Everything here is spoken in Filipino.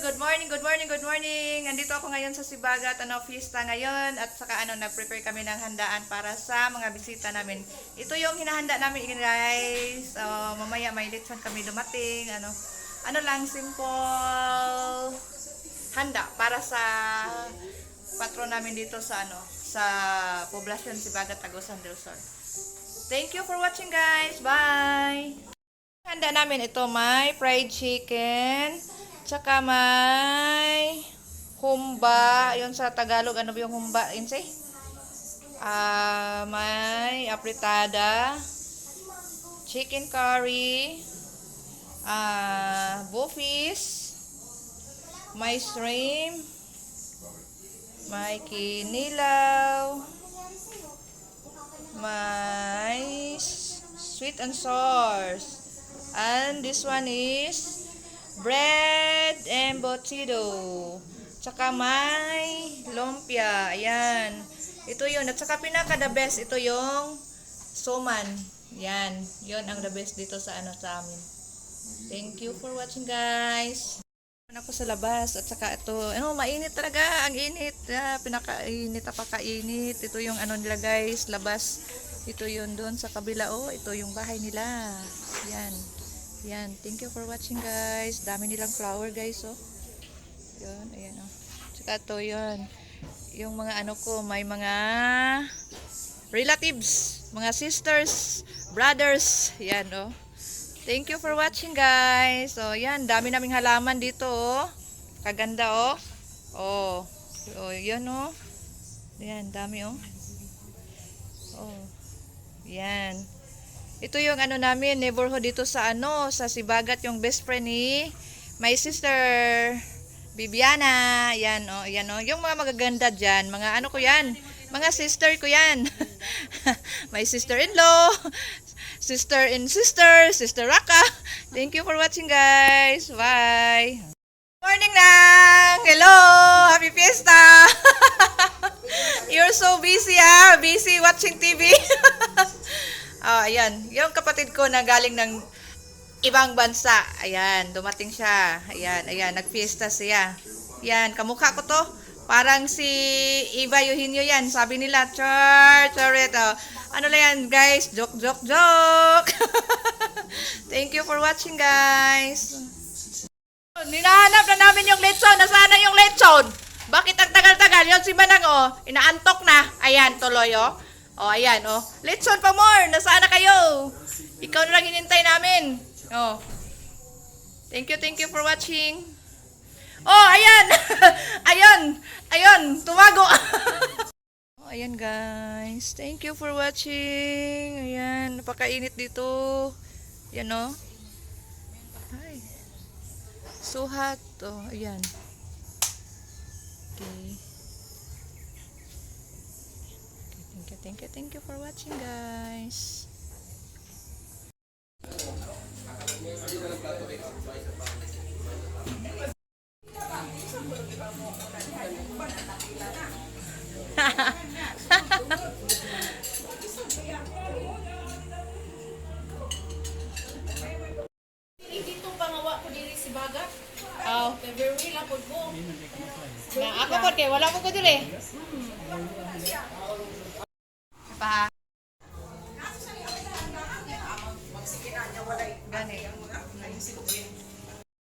Good morning, good morning, good morning. Andito ako ngayon sa Sibagat, fiesta ngayon at saka nag-prepare kami ng handaan para sa mga bisita namin. Ito yung hinahanda namin, guys. Mamaya may lechon kami dumating, ano lang simple handa para sa patron namin dito sa sa poblasyon Sibagat, Agusan del Sur. Thank you for watching, guys. Bye. Handa namin ito, may fried chicken, tsaka may humba, yun sa Tagalog, ano ba yung humba, inse? May apritada, chicken curry, bufis, may shrimp, may kinilaw, may sweet and sauce. And this one is bread and embutido. Tsaka may lumpia. Ayan. Ito yun. At saka pinaka the best, ito yung suman. Yan. Yun ang the best dito sa sa amin. Thank you for watching, guys. Ako sa labas. At saka ito. Mainit talaga. Ang init. Pinakainit. Apakainit. Ito yung nila, guys. Labas. Ito yun doon sa kabila. Ito yung bahay nila. Yan. Yan, thank you for watching, guys. Dami nilang flower, guys, Yun, ayan, Tsaka to, yun. Yung mga ko, may mga relatives, mga sisters, brothers. Yan, Thank you for watching, guys. Yan, dami naming halaman dito, Kaganda, yan, Yan, dami, Yan. Ito yung namin, neighborhood dito sa sa Sibagat, yung best friend ni my sister Bibiana. Yan, yan, yung mga magaganda diyan, mga ko yan, mga sister ko yan. My sister-in-law, sister Raka. Thank you for watching, guys. Bye. Morning lang. Hello, happy fiesta. You're so busy, busy watching TV. Ayan, yung kapatid ko na galing ng ibang bansa. Ayan, dumating siya. Ayan, nagfiesta siya. Ayan, kamukha ko to. Parang si Eva Eugenio yan. Sabi nila, charet. Ano lang yan, guys? Joke. Thank you for watching, guys. Ninahanap na namin yung lechon. Nasaan na yung lechon? Bakit ang tagal-tagal? Yun si Manang, inaantok na. Ayan, tuloy, ayan, Lechon pa more. Nasaan na kayo? Ikaw na lang hinintay namin. Thank you for watching. Ayan. Ayun, tumago. Ayan, guys. Thank you for watching. Ayan, napakainit dito. Ayan, Ay. So hot. Ayan. Okay. Thank you for watching, guys. Dito pangawa ko diri si Bagat. February lang po ko. Ako po, wala mo ko dili. Pa.